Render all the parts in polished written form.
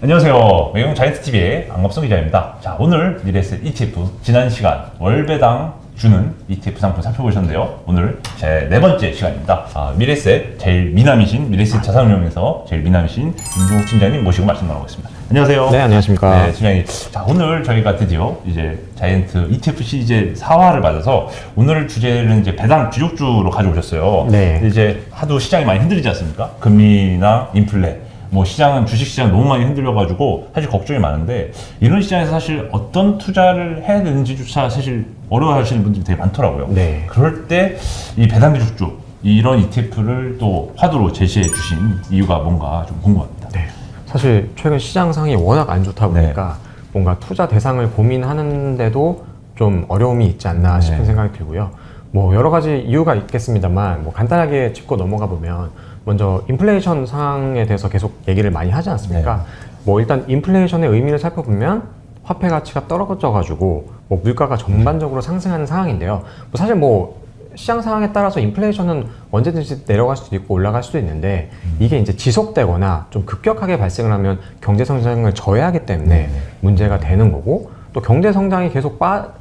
안녕하세요. 매경 자이언트TV의 안갑성 기자입니다. 자, 오늘 미래에셋 ETF 지난 시간 월배당 주는 ETF 상품 살펴보셨는데요. 오늘 제 네 번째 시간입니다. 미래에셋 제일 미남이신 미래에셋 자산운용에서 제일 미남이신 임종욱 팀장님 모시고 말씀 나누겠습니다. 안녕하세요. 네, 안녕하십니까. 네, 팀장님. 자, 오늘 저희가 드디어 이제 자이언트 ETF 시리즈 4화를 맞아서 오늘 주제는 이제 배당 귀족주로 가져오셨어요. 네. 이제 하도 시장이 많이 흔들리지 않습니까? 금리나 인플레. 뭐 시장은 주식시장 너무 많이 흔들려가지고 사실 걱정이 많은데 이런 시장에서 사실 어떤 투자를 해야 되는지조차 사실 어려워하시는 분들이 되게 많더라고요. 네. 그럴 때 이 배당귀족주 이런 ETF를 또 화두로 제시해 주신 이유가 뭔가 좀 궁금합니다. 네. 사실 최근 시장 상황이 워낙 안 좋다 보니까 뭔가 투자 대상을 고민하는데도 좀 어려움이 있지 않나 싶은 생각이 들고요. 뭐 여러 가지 이유가 있겠습니다만 뭐 간단하게 짚고 넘어가 보면 먼저 인플레이션 상황에 대해서 계속 얘기를 많이 하지 않습니까? 뭐 일단 인플레이션의 의미를 살펴보면 화폐 가치가 떨어져 가지고 뭐 물가가 전반적으로 상승하는 상황인데요. 뭐 사실 뭐 시장 상황에 따라서 인플레이션은 언제든지 내려갈 수도 있고 올라갈 수도 있는데 이게 이제 지속되거나 좀 급격하게 발생을 하면 경제 성장을 저해하기 때문에 문제가 되는 거고, 또 경제 성장이 계속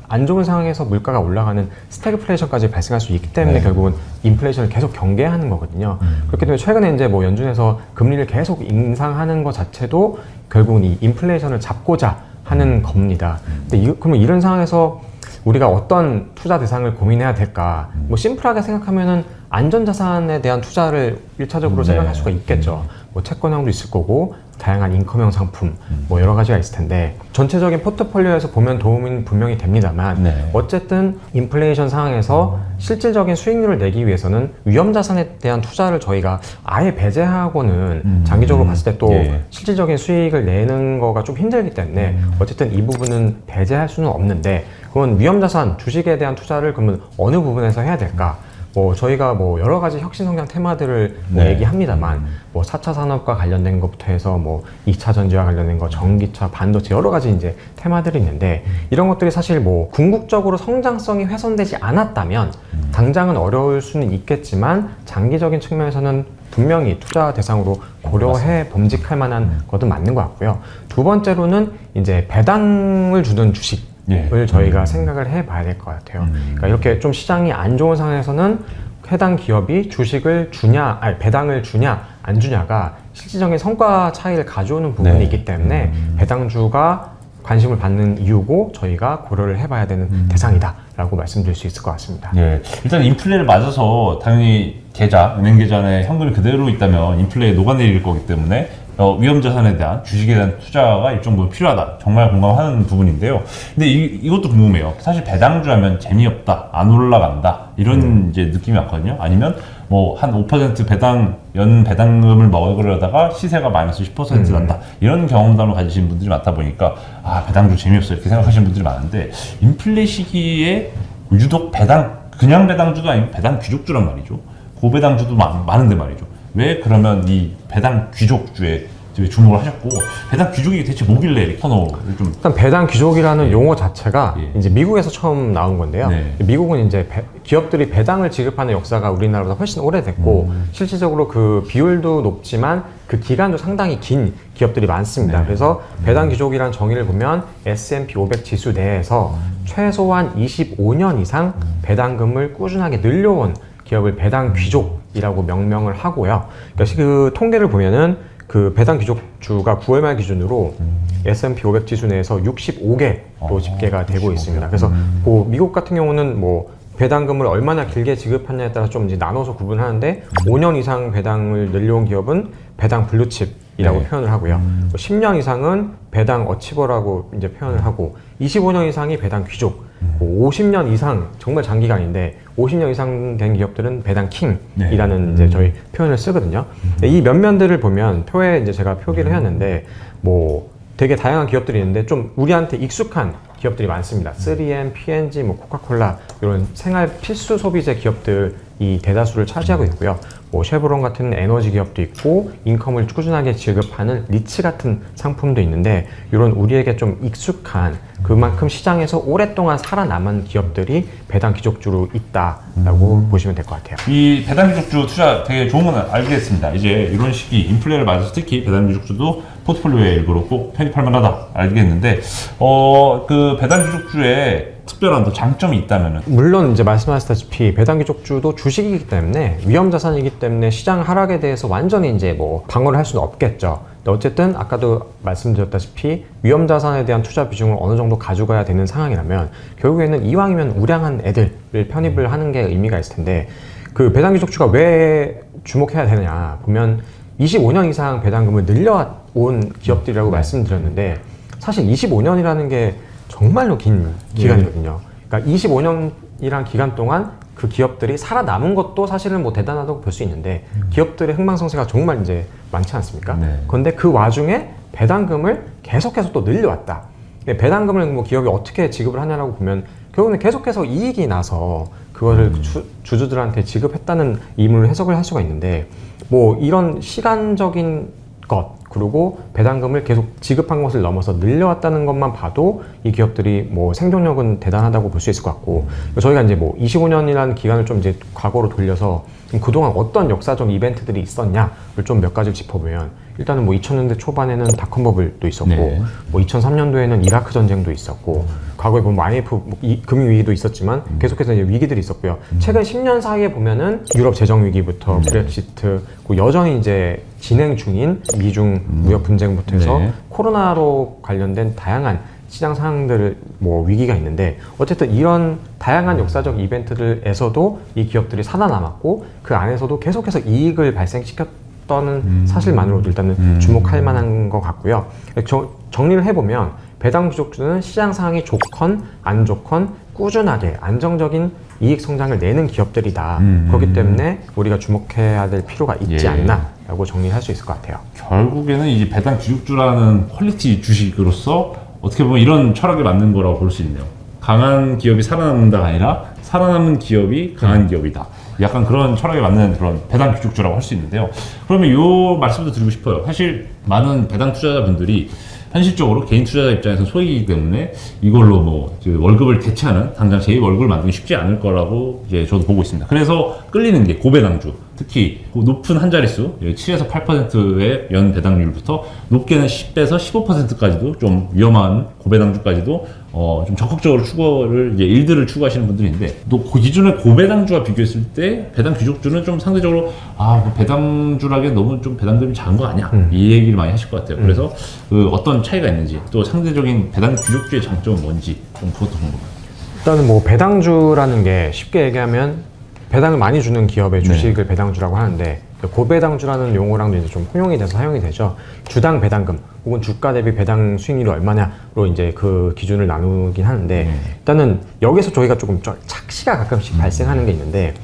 안 좋은 상황에서 물가가 올라가는 스태그플레이션까지 발생할 수 있기 때문에 결국은 인플레이션을 계속 경계하는 거거든요. 그렇기 때문에 최근에 이제 뭐 연준에서 금리를 계속 인상하는 것 자체도 결국은 이 인플레이션을 잡고자 하는 겁니다. 근데 그러면 이런 상황에서 우리가 어떤 투자 대상을 고민해야 될까? 뭐 심플하게 생각하면은 안전자산에 대한 투자를 1차적으로 생각할 수가 있겠죠. 뭐 채권형도 있을 거고 다양한 인컴형 상품 뭐 여러 가지가 있을 텐데 전체적인 포트폴리오에서 보면 도움은 분명히 됩니다만 어쨌든 인플레이션 상황에서 실질적인 수익률을 내기 위해서는 위험자산에 대한 투자를 저희가 아예 배제하고는 장기적으로 봤을 때 또 실질적인 수익을 내는 거가 좀 힘들기 때문에 어쨌든 이 부분은 배제할 수는 없는데, 그건 위험자산 주식에 대한 투자를 그러면 어느 부분에서 해야 될까? 뭐 저희가 뭐 여러 가지 혁신성장 테마들을 뭐 얘기합니다만 뭐 4차 산업과 관련된 것부터 해서 뭐 2차 전지와 관련된 거, 전기차, 반도체 여러 가지 이제 테마들이 있는데 이런 것들이 사실 뭐 궁극적으로 성장성이 훼손되지 않았다면 당장은 어려울 수는 있겠지만 장기적인 측면에서는 분명히 투자 대상으로 고려해 범직할 만한 것은 맞는 것 같고요. 두 번째로는 이제 배당을 주는 주식 을 저희가 생각을 해봐야 될 것 같아요. 그러니까 이렇게 좀 시장이 안 좋은 상황에서는 해당 기업이 주식을 주냐, 아니 배당을 주냐, 안 주냐가 실질적인 성과 차이를 가져오는 부분이 있기 때문에 배당주가 관심을 받는 이유고 저희가 고려를 해봐야 되는 대상이다라고 말씀드릴 수 있을 것 같습니다. 네, 일단 인플레를 맞아서 당연히 계좌, 은행 계좌에 현금이 그대로 있다면 인플레에 녹아내릴 거기 때문에 위험자산에 대한 주식에 대한 투자가 일정 부분 필요하다. 정말 공감하는 부분인데요. 근데 이것도 궁금해요. 사실 배당주 하면 재미없다, 안 올라간다 이런 이제 느낌이 왔거든요. 아니면 뭐 한 5% 연 배당금을 먹으려다가 시세가 마이너스 10% 난다 이런 경험담을 가지신 분들이 많다 보니까 배당주 재미없어 이렇게 생각하시는 분들이 많은데, 인플레 시기에 유독 그냥 배당주도 아니고 배당 귀족주란 말이죠. 고배당주도 많은데 말이죠. 왜 그러면 이 배당 귀족주에 주목을 하셨고, 배당 귀족이 대체 뭐길래 이렇게 선호를 좀. 일단 배당 귀족이라는 용어 자체가 이제 미국에서 처음 나온 건데요. 미국은 이제 기업들이 배당을 지급하는 역사가 우리나라보다 훨씬 오래됐고 실질적으로 그 비율도 높지만 그 기간도 상당히 긴 기업들이 많습니다. 그래서 배당 귀족이라는 정의를 보면 S&P 500 지수 내에서 최소한 25년 이상 배당금을 꾸준하게 늘려온 기업을 배당 귀족이라고 명명을 하고요. 그러니까 그 통계를 보면은 그 배당 귀족주가 9월 말 기준으로 S&P 500 지수 내에서 65개로 집계가 되고 있습니다. 그래서 그 미국 같은 경우는 뭐 배당금을 얼마나 길게 지급하느냐에 따라 좀 이제 나눠서 구분하는데 5년 이상 배당을 늘려온 기업은 배당 블루칩이라고 표현을 하고요. 10년 이상은 배당 어치버라고 이제 표현을 하고 25년 이상이 배당 귀족, 50년 이상 정말 장기간인데 50년 이상 된 기업들은 배당 킹이라는 이제 저희 표현을 쓰거든요. 이 면면들을 보면 표에 이제 제가 표기를 해놨는데 뭐 되게 다양한 기업들이 있는데 좀 우리한테 익숙한 기업들이 많습니다. 3M, P&G, 뭐 코카콜라 이런 생활 필수 소비재 기업들이 대다수를 차지하고 있고요. 뭐 쉐보론 같은 에너지 기업도 있고 인컴을 꾸준하게 지급하는 리츠 같은 상품도 있는데 이런 우리에게 좀 익숙한 그만큼 시장에서 오랫동안 살아남은 기업들이 배당 귀족주로 있다라고 보시면 될 것 같아요. 이 배당 귀족주 투자 되게 좋은 건 알겠습니다. 이제 이런 시기 인플레를 맞아서 특히 배당 귀족주도 포트폴리오의 일부로 꼭 편입할 만하다 알겠는데, 그 배당 귀족주에 특별한 또 장점이 있다면은. 물론 이제 말씀하셨다시피 배당 귀족주도 주식이기 때문에 위험 자산이기 때문에 시장 하락에 대해서 완전히 이제 뭐 방어를 할 수는 없겠죠. 근데 어쨌든 아까도 말씀드렸다시피 위험 자산에 대한 투자 비중을 어느 정도 가져가야 되는 상황이라면 결국에는 이왕이면 우량한 애들을 편입을 하는 게 의미가 있을 텐데, 그 배당 귀족주가 왜 주목해야 되느냐 보면 25년 이상 배당금을 늘려온 기업들이라고 말씀드렸는데, 사실 25년이라는 게 정말로 긴 기간이거든요. 그러니까 25년이란 기간 동안 그 기업들이 살아남은 것도 사실은 뭐 대단하다고 볼 수 있는데, 기업들의 흥망성쇠가 정말 이제 많지 않습니까? 네. 그런데 그 와중에 배당금을 계속해서 또 늘려왔다. 근데 배당금을 뭐 기업이 어떻게 지급을 하냐라고 보면 결국은 계속해서 이익이 나서 그거를 주주들한테 지급했다는 의미로 해석을 할 수가 있는데, 뭐 이런 시간적인 것 그리고 배당금을 계속 지급한 것을 넘어서 늘려왔다는 것만 봐도 이 기업들이 뭐 생존력은 대단하다고 볼 수 있을 것 같고, 저희가 이제 뭐 25년이라는 기간을 좀 이제 과거로 돌려서 그동안 어떤 역사적 이벤트들이 있었냐를 좀 몇 가지를 짚어보면, 일단은 뭐 2000년대 초반에는 닷컴 버블도 있었고, 네. 뭐 2003년도에는 이라크 전쟁도 있었고, 과거에 보면 IMF 금융 위기도 있었지만 계속해서 이제 위기들이 있었고요. 최근 10년 사이에 보면은 유럽 재정 위기부터 브렉시트, 여전히 이제 진행 중인 미중 무역 분쟁부터 해서 네. 코로나로 관련된 다양한 시장 상황들 뭐 위기가 있는데, 어쨌든 이런 다양한 역사적 이벤트들에서도 이 기업들이 살아남았고 그 안에서도 계속해서 이익을 발생시켰다는 사실만으로도 일단은 주목할 만한 것 같고요. 정리를 해보면 배당 귀족주는 시장 상황이 좋건 안 좋건 꾸준하게 안정적인 이익 성장을 내는 기업들이다. 그렇기 때문에 우리가 주목해야 될 필요가 있지 예. 않나라고 정리할 수 있을 것 같아요. 결국에는 이 배당 귀족주라는 퀄리티 주식으로서 어떻게 보면 이런 철학에 맞는 거라고 볼 수 있네요. 강한 기업이 살아남는다가 아니라 살아남은 기업이 강한 기업이다. 약간 그런 철학에 맞는 그런 배당 귀족주라고 할 수 있는데요. 그러면 이 말씀도 드리고 싶어요. 사실 많은 배당 투자자분들이 현실적으로 개인 투자자 입장에서 소액이기 때문에 이걸로 뭐 월급을 대체하는, 당장 제2 월급을 만들기 쉽지 않을 거라고 이제 저도 보고 있습니다. 그래서 끌리는 게 고배당주, 특히 높은 한 자릿수 7에서 8%의 연 배당률부터 높게는 10에서 15%까지도 좀 위험한 고배당주까지도 좀 적극적으로 추구를 이제 일들을 추구하시는 분들이 있는데, 또 기존의 고배당주와 비교했을 때 배당 귀족주는 좀 상대적으로 뭐 배당주라기엔 너무 좀 배당금이 작은 거 아니야? 이 얘기를 많이 하실 것 같아요. 그래서 그 어떤 차이가 있는지, 또 상대적인 배당 귀족주의 장점은 뭔지 좀 그것도 궁금해요. 일단은 뭐 배당주라는 게 쉽게 얘기하면 배당을 많이 주는 기업의 주식을 배당주라고 하는데, 고배당주라는 용어랑도 이제 좀 혼용이 돼서 사용이 되죠. 주당 배당금 혹은 주가 대비 배당 수익률이 얼마냐로 이제 그 기준을 나누긴 하는데, 일단은 여기서 저희가 조금 착시가 가끔씩 발생하는 게 있는데,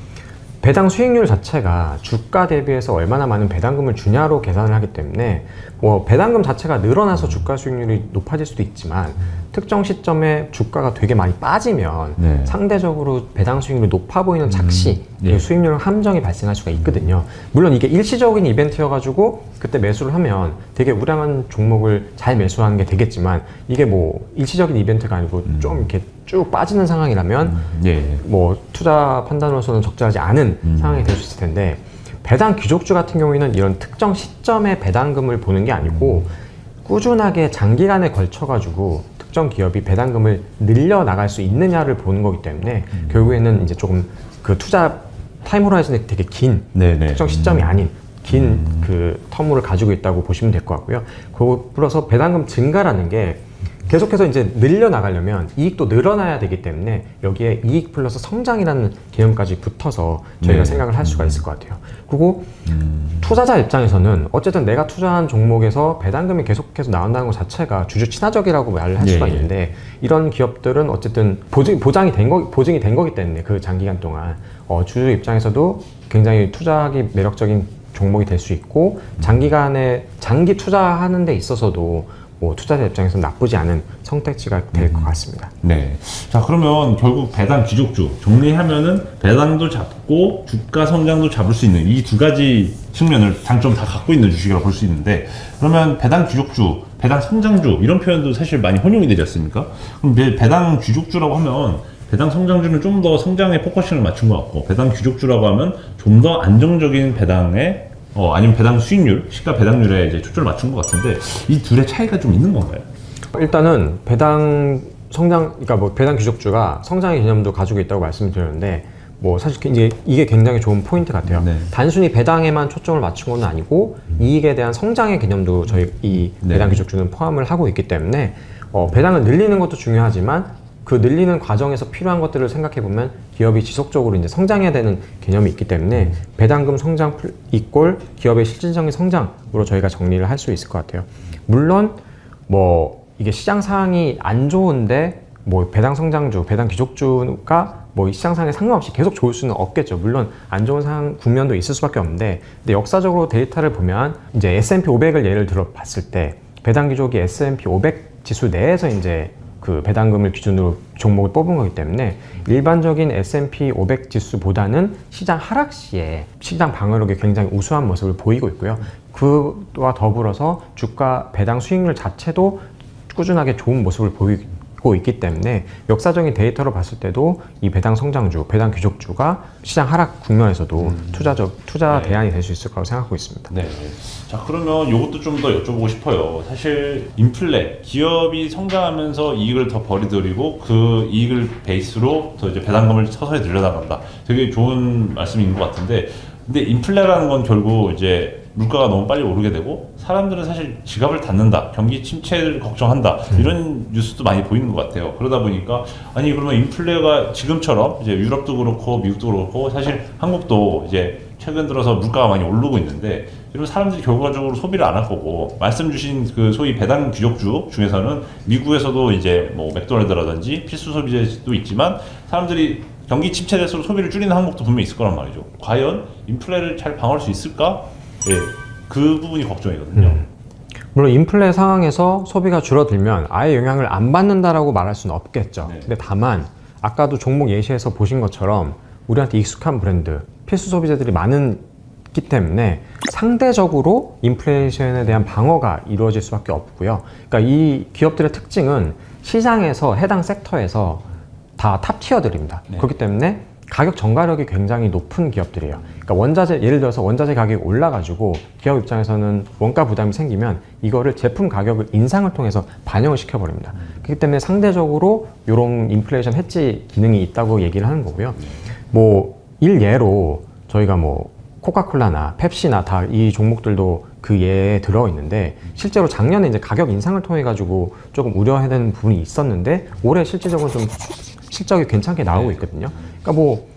배당 수익률 자체가 주가 대비해서 얼마나 많은 배당금을 주냐로 계산을 하기 때문에 뭐 배당금 자체가 늘어나서 주가 수익률이 높아질 수도 있지만, 특정 시점에 주가가 되게 많이 빠지면 상대적으로 배당 수익률이 높아 보이는 착시, 그 수익률 함정이 발생할 수가 있거든요. 물론 이게 일시적인 이벤트여가지고 그때 매수를 하면 되게 우량한 종목을 잘 매수하는 게 되겠지만, 이게 뭐 일시적인 이벤트가 아니고 좀 이렇게 쭉 빠지는 상황이라면 뭐 투자 판단으로서는 적절하지 않은 상황이 될 수 있을 텐데, 배당 귀족주 같은 경우에는 이런 특정 시점에 배당금을 보는 게 아니고 꾸준하게 장기간에 걸쳐 가지고 특정 기업이 배당금을 늘려 나갈 수 있느냐를 보는 거기 때문에 결국에는 이제 조금 그 투자 타임 호라이즌이 되게 긴 특정 시점이 아닌 긴 그 터무를 가지고 있다고 보시면 될 것 같고요. 그거 플러스 배당금 증가라는 게 계속해서 이제 늘려나가려면 이익도 늘어나야 되기 때문에 여기에 이익 플러스 성장이라는 개념까지 붙어서 저희가 생각을 할 수가 있을 것 같아요. 그리고 투자자 입장에서는 어쨌든 내가 투자한 종목에서 배당금이 계속해서 나온다는 것 자체가 주주 친화적이라고 말을 할 수가 있는데, 이런 기업들은 어쨌든 보증이 된 거기 때문에 그 장기간 동안 주주 입장에서도 굉장히 투자하기 매력적인 종목이 될 수 있고, 장기 투자하는 데 있어서도 뭐 투자자 입장에서 나쁘지 않은 선택지가 될 것 같습니다. 네. 자, 그러면 결국 배당 귀족주 정리하면은 배당도 잡고 주가 성장도 잡을 수 있는 이 두 가지 측면을 장점 다 갖고 있는 주식이라고 볼 수 있는데, 그러면 배당 귀족주, 배당 성장주 이런 표현도 사실 많이 혼용이 되지 않습니까? 그럼 배당 귀족주라고 하면 배당 성장주는 좀 더 성장에 포커싱을 맞춘 것 같고, 배당 귀족주라고 하면 좀 더 안정적인 배당에 아니면 배당 수익률, 시가 배당률에 이제 초점을 맞춘 것 같은데 이 둘의 차이가 좀 있는 건가요? 일단은 배당 성장, 그러니까 뭐 배당 귀족주가 성장의 개념도 가지고 있다고 말씀드렸는데 뭐 사실 이제 이게 굉장히 좋은 포인트 같아요. 네. 단순히 배당에만 초점을 맞춘 건 아니고 이익에 대한 성장의 개념도 저희 이 네. 배당 귀족주는 포함을 하고 있기 때문에 배당을 늘리는 것도 중요하지만 그 늘리는 과정에서 필요한 것들을 생각해 보면 기업이 지속적으로 이제 성장해야 되는 개념이 있기 때문에 배당금 성장 이꼴 기업의 실질적인 성장으로 저희가 정리를 할 수 있을 것 같아요. 물론 뭐 이게 시장 상황이 안 좋은데 뭐 배당 성장주, 배당 귀족주가 뭐 시장 상황에 상관없이 계속 좋을 수는 없겠죠. 물론 안 좋은 상황 국면도 있을 수밖에 없는데, 근데 역사적으로 데이터를 보면 이제 S&P 500을 예를 들어 봤을 때 배당 귀족이 S&P 500 지수 내에서 이제 그 배당금을 기준으로 종목을 뽑은 거기 때문에 일반적인 S&P 500 지수보다는 시장 하락 시에 시장 방어력이 굉장히 우수한 모습을 보이고 있고요. 그와 더불어서 주가 배당 수익률 자체도 꾸준하게 좋은 모습을 보이고 있기 때문에 역사적인 데이터로 봤을 때도 이 배당 성장주, 배당 귀족주가 시장 하락 국면에서도 투자 네. 대안이 될 수 있을 거라고 생각하고 있습니다. 네. 자, 그러면 이것도 좀 더 여쭤보고 싶어요. 사실 인플레, 기업이 성장하면서 이익을 더 벌이들이고 그 이익을 베이스로 더 이제 배당금을 서서히 늘려나간다. 되게 좋은 말씀인 것 같은데, 근데 인플레라는 건 결국 이제 물가가 너무 빨리 오르게 되고 사람들은 사실 지갑을 닫는다, 경기 침체를 걱정한다, 이런 뉴스도 많이 보이는 것 같아요. 그러다 보니까 아니 그러면 인플레가 지금처럼 이제 유럽도 그렇고 미국도 그렇고 사실 한국도 이제 최근 들어서 물가가 많이 오르고 있는데 이런 사람들이 결과적으로 소비를 안 할 거고, 말씀 주신 그 소위 배당 귀족주 중에서는 미국에서도 이제 뭐 맥도날드라든지 필수 소비재도 있지만 사람들이 경기 침체될수록 소비를 줄이는 항목도 분명히 있을 거란 말이죠. 과연 인플레를 잘 방어할 수 있을까? 예, 그 부분이 걱정이거든요. 물론 인플레 상황에서 소비가 줄어들면 아예 영향을 안 받는다라고 말할 수는 없겠죠. 네. 근데 다만 아까도 종목 예시에서 보신 것처럼 우리한테 익숙한 브랜드, 필수 소비재들이 많기 때문에 상대적으로 인플레이션에 대한 방어가 이루어질 수밖에 없고요. 그러니까 이 기업들의 특징은 시장에서 해당 섹터에서 다 탑티어들입니다. 네. 그렇기 때문에 가격 전가력이 굉장히 높은 기업들이에요. 그러니까 원자재, 예를 들어서 원자재 가격이 올라가지고 기업 입장에서는 원가 부담이 생기면 이거를 제품 가격을 인상을 통해서 반영을 시켜버립니다. 그렇기 때문에 상대적으로 이런 인플레이션 해지 기능이 있다고 얘기를 하는 거고요. 뭐 일예로 저희가 뭐 코카콜라나 펩시나 다 이 종목들도 그 예에 들어 있는데, 실제로 작년에 이제 가격 인상을 통해 가지고 조금 우려해야 되는 부분이 있었는데 올해 실질적으로 좀 실적이 괜찮게 나오고 있거든요. 그러니까 뭐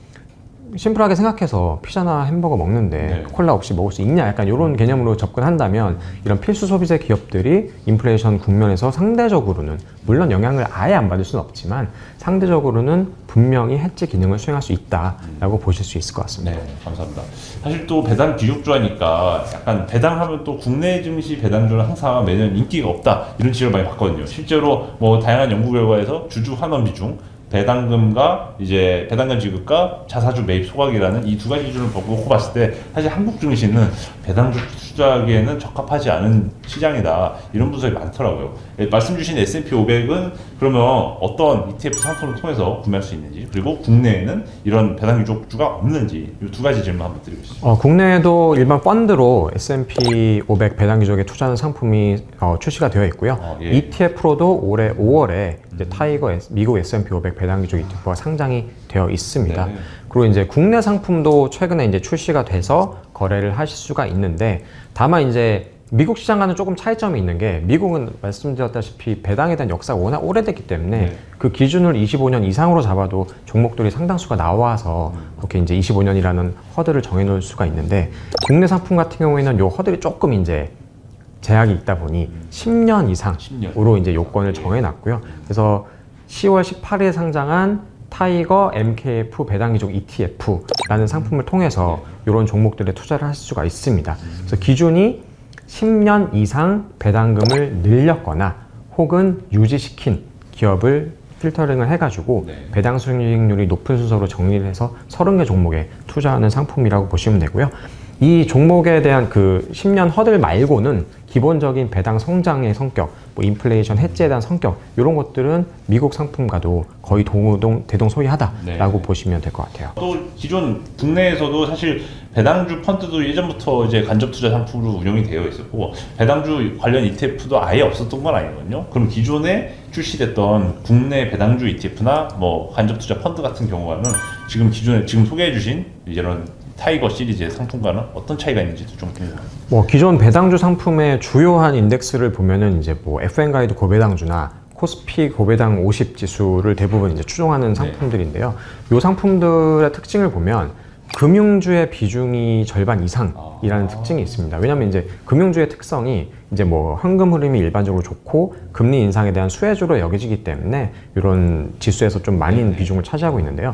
심플하게 생각해서 피자나 햄버거 먹는데 네. 콜라 없이 먹을 수 있냐, 약간 이런 개념으로 접근한다면 이런 필수 소비재 기업들이 인플레이션 국면에서 상대적으로는, 물론 영향을 아예 안 받을 수는 없지만 상대적으로는 분명히 해지 기능을 수행할 수 있다라고 보실 수 있을 것 같습니다. 네, 감사합니다. 사실 또 배당 귀족주 하니까 약간 배당하면 또 국내 증시 배당주는 항상 매년 인기가 없다, 이런 지적을 많이 받거든요. 실제로 뭐 다양한 연구 결과에서 주주 환원 비중, 배당금과 이제 배당금 지급과 자사주 매입 소각이라는 이 두 가지 기준을 놓고 봤을 때 사실 한국 증시는 배당주 투자하기에는 적합하지 않은 시장이다, 이런 분석이 많더라고요. 말씀 주신 S&P 500은 그러면 어떤 ETF 상품을 통해서 구매할 수 있는지, 그리고 국내에는 이런 배당 귀족주가 없는지, 이 두 가지 질문 한번 드리고 싶습니다. 국내에도 일반 펀드로 S&P 500 배당 귀족에 투자하는 상품이 출시가 되어 있고요. 예. ETF로도 올해 5월에 이제 타이거 미국 S&P 500 배당 귀족 ETF가 상장이 되어 있습니다. 네. 그리고 이제 국내 상품도 최근에 이제 출시가 돼서 거래를 하실 수가 있는데, 다만 이제 미국 시장과는 조금 차이점이 있는 게, 미국은 말씀드렸다시피 배당에 대한 역사가 워낙 오래됐기 때문에 네. 그 기준을 25년 이상으로 잡아도 종목들이 상당수가 나와서 그렇게 이제 25년이라는 허들을 정해놓을 수가 있는데, 국내 상품 같은 경우에는 요 허들이 조금 이제 제약이 있다 보니 10년 이상으로 이제 요건을 정해놨고요. 그래서 10월 18일에 상장한 타이거 MKF 배당귀족 ETF라는 상품을 통해서 이런 종목들에 투자를 하실 수가 있습니다. 그래서 기준이 10년 이상 배당금을 늘렸거나 혹은 유지시킨 기업을 필터링을 해가지고 네. 배당 수익률이 높은 순서로 정리를 해서 30개 종목에 투자하는 상품이라고 보시면 되고요. 이 종목에 대한 그 10년 허들 말고는 기본적인 배당 성장의 성격, 뭐 인플레이션 해지에 대한 성격 이런 것들은 미국 상품과도 거의 대동소이하다라고 보시면 될 것 같아요. 또 기존 국내에서도 사실 배당주 펀드도 예전부터 이제 간접 투자 상품으로 운영이 되어 있었고 배당주 관련 ETF도 아예 없었던 건 아니거든요. 그럼 기존에 출시됐던 국내 배당주 ETF나 뭐 간접 투자 펀드 같은 경우는 지금 소개해주신 이런 타이거 시리즈의 상품과는 어떤 차이가 있는지도 좀 궁금합니다. 뭐 기존 배당주 상품의 주요한 인덱스를 보면은 이제 뭐 FN 가이드 고배당주나 코스피 고배당 50 지수를 대부분 이제 추종하는 상품들인데요. 이 상품들의 특징을 보면 금융주의 비중이 절반 이상이라는 특징이 있습니다. 왜냐하면 이제 금융주의 특성이 이제 뭐 현금 흐름이 일반적으로 좋고 금리 인상에 대한 수혜주로 여겨지기 때문에 이런 지수에서 좀 많은 비중을 차지하고 있는데요.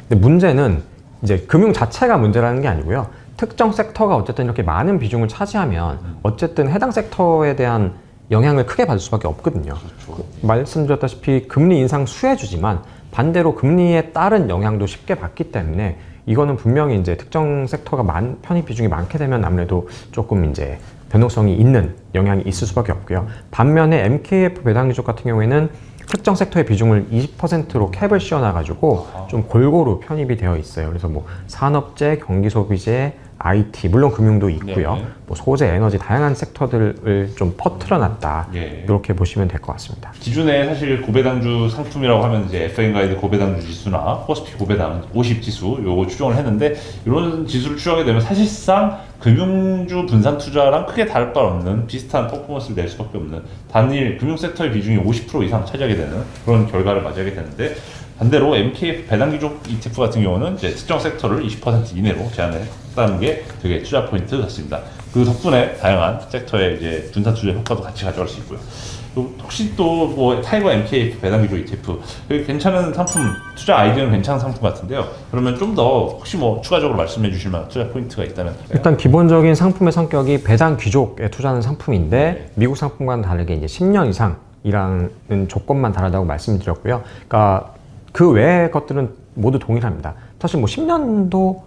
근데 문제는 이제 금융 자체가 문제라는 게 아니고요. 특정 섹터가 어쨌든 이렇게 많은 비중을 차지하면 어쨌든 해당 섹터에 대한 영향을 크게 받을 수밖에 없거든요. 그렇죠. 말씀드렸다시피 금리 인상 수혜주지만 반대로 금리에 따른 영향도 쉽게 받기 때문에 이거는 분명히 이제 특정 섹터가 편입 비중이 많게 되면 아무래도 조금 이제 변동성이 있는 영향이 있을 수밖에 없고요. 반면에 MKF 배당기족 같은 경우에는 특정 섹터의 비중을 20%로 캡을 씌워놔가지고 좀 골고루 편입이 되어 있어요. 그래서 뭐 산업재, 경기소비재, IT, 물론 금융도 있고요. 네. 뭐 소재, 에너지 다양한 섹터들을 좀 퍼트려놨다. 이렇게 보시면 될 것 같습니다. 기존에 사실 고배당주 상품이라고 하면 이제 FN 가이드 고배당주 지수나 코스피 고배당 50 지수 요거 추정을 했는데 이런 지수를 추정하게 되면 사실상 금융주 분산 투자랑 크게 다를 바 없는 비슷한 퍼포먼스를 낼 수밖에 없는 단일 금융 섹터의 비중이 50% 이상 차지하게 되는 그런 결과를 맞이하게 되는데 반대로 MKF 배당기족 ETF 같은 경우는 이제 특정 섹터를 20% 이내로 제한을 했다는 게 되게 투자 포인트 같습니다. 그 덕분에 다양한 섹터의 이제 분산 투자 효과도 같이 가져갈 수 있고요. 또 혹시 또 뭐 타이거 MKF 배당기족 ETF 괜찮은 상품 투자 아이디어는 괜찮은 상품 같은데요. 그러면 좀 더 혹시 뭐 추가적으로 말씀해 주실 만한 투자 포인트가 있다면 일단 기본적인 상품의 성격이 배당 귀족에 투자하는 상품인데 미국 상품과는 다르게 이제 10년 이상이라는 조건만 다르다고 말씀드렸고요. 그러니까 그 외의 것들은 모두 동일합니다. 사실 뭐 10년도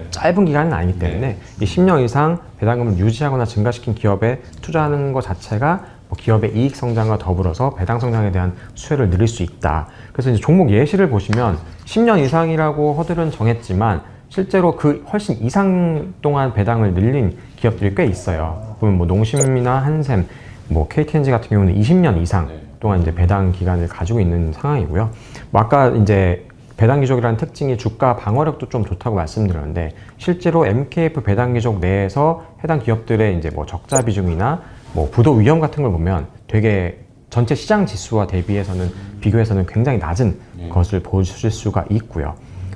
짧은 기간은 아니기 때문에 이 10년 이상 배당금을 유지하거나 증가시킨 기업에 투자하는 것 자체가 뭐 기업의 이익 성장과 더불어서 배당 성장에 대한 수혜를 누릴 수 있다. 그래서 이제 종목 예시를 보시면 10년 이상이라고 허들은 정했지만 실제로 그 훨씬 이상 동안 배당을 늘린 기업들이 꽤 있어요. 보면 뭐 농심이나 한샘, 뭐 KTNG 같은 경우는 20년 이상 동안 이제 배당 기간을 가지고 있는 상황이고요. 뭐 아까 이제 배당 기족이라는 특징이 주가 방어력도 좀 좋다고 말씀드렸는데 실제로 MKF 배당 기족 내에서 해당 기업들의 이제 뭐 적자 비중이나 뭐 부도 위험 같은 걸 보면 되게 전체 시장 지수와 대비해서는 비교해서는 굉장히 낮은 것을 보실 수가 있고요.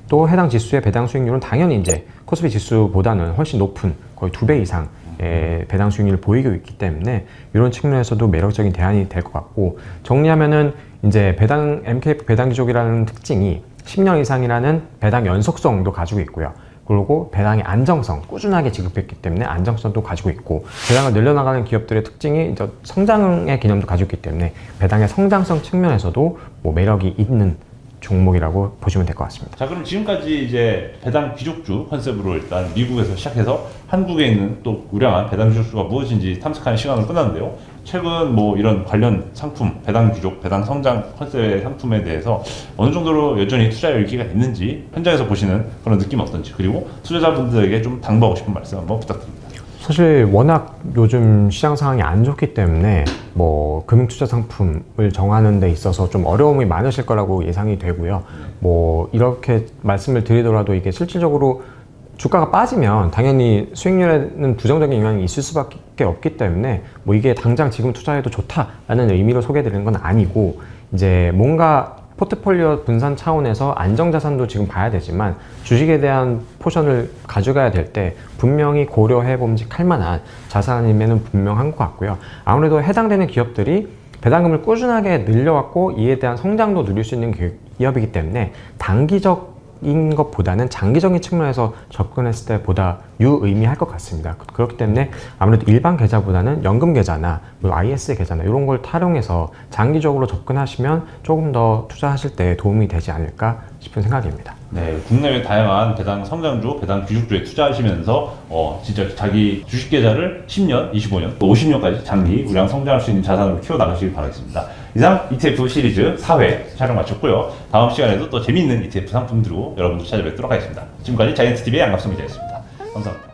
또 해당 지수의 배당 수익률은 당연히 이제 코스피 지수보다는 훨씬 높은 거의 2배 이상 배당 수익률을 보이고 있기 때문에 이런 측면에서도 매력적인 대안이 될 것 같고 정리하면은 이제 MKF 배당 기족이라는 특징이 10년 이상이라는 배당 연속성도 가지고 있고요. 그리고 배당의 안정성, 꾸준하게 지급했기 때문에 안정성도 가지고 있고 배당을 늘려나가는 기업들의 특징이 이제 성장의 개념도 가지고 있기 때문에 배당의 성장성 측면에서도 뭐 매력이 있는 종목이라고 보시면 될 것 같습니다. 자, 그럼 지금까지 이제 배당 귀족주 컨셉으로 일단 미국에서 시작해서 한국에 있는 또 우량한 배당 귀족주가 무엇인지 탐색하는 시간을 끝났는데요. 최근 뭐 이런 관련 상품, 배당 귀족, 배당 성장 컨셉의 상품에 대해서 어느 정도로 여전히 투자 열기가 있는지 현장에서 보시는 그런 느낌 어떤지 그리고 투자자분들에게 좀 당부하고 싶은 말씀 한번 부탁드립니다. 사실 워낙 요즘 시장 상황이 안 좋기 때문에 뭐 금융투자 상품을 정하는 데 있어서 좀 어려움이 많으실 거라고 예상이 되고요. 뭐 이렇게 말씀을 드리더라도 이게 실질적으로 주가가 빠지면 당연히 수익률에는 부정적인 영향이 있을 수밖에 없기 때문에 뭐 이게 당장 지금 투자해도 좋다라는 의미로 소개해드리는 건 아니고 이제 뭔가 포트폴리오 분산 차원에서 안정자산도 지금 봐야 되지만 주식에 대한 포션을 가져가야 될 때 분명히 고려해 봄직할 만한 자산임에는 분명한 것 같고요. 아무래도 해당되는 기업들이 배당금을 꾸준하게 늘려왔고 이에 대한 성장도 누릴 수 있는 기업이기 때문에 단기적인 것보다는 장기적인 측면에서 접근했을 때 보다 유의미할 것 같습니다. 그렇기 때문에 아무래도 일반 계좌보다는 연금 계좌나 뭐 IS 계좌나 이런 걸 활용해서 장기적으로 접근하시면 조금 더 투자하실 때 도움이 되지 않을까 싶은 생각입니다. 네, 국내외 다양한 배당 성장주, 배당 귀족주에 투자하시면서 진짜 자기 주식 계좌를 10년, 25년, 또 50년까지 장기 우량 성장할 수 있는 자산으로 키워나가시길 바라겠습니다. 이상 ETF 시리즈 4회 촬영 마쳤고요. 다음 시간에도 또 재미있는 ETF 상품들로 여러분들 찾아뵙도록 하겠습니다. 지금까지 자이언트TV의 안갑성 기자였습니다. 감사합니다.